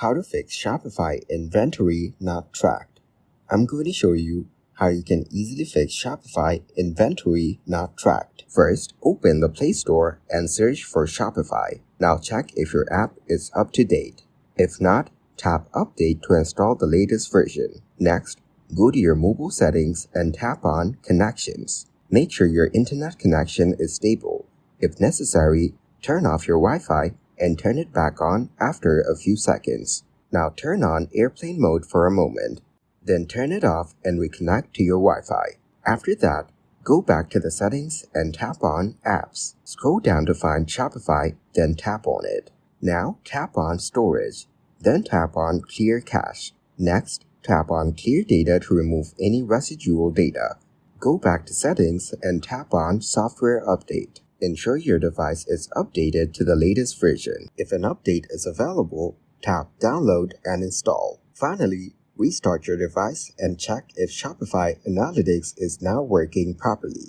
How to fix Shopify inventory not tracked. I'm going to show you how you can easily fix Shopify inventory not tracked. First, open the Play Store and search for Shopify. Now check if your app is up to date. If not, tap Update to install the latest version. Next, go to your mobile settings and tap on Connections. Make sure your internet connection is stable. If necessary, turn off your Wi-Fi and turn it back on after a few seconds. Now turn on airplane mode for a moment. Then turn it off and reconnect to your Wi-Fi. After that, go back to the settings and tap on Apps. Scroll down to find Shopify, then tap on it. Now tap on Storage. Then tap on Clear Cache. Next, tap on Clear Data to remove any residual data. Go back to Settings and tap on Software Update. Ensure your device is updated to the latest version. If an update is available, tap Download and Install. Finally, restart your device and check if Shopify Analytics is now working properly.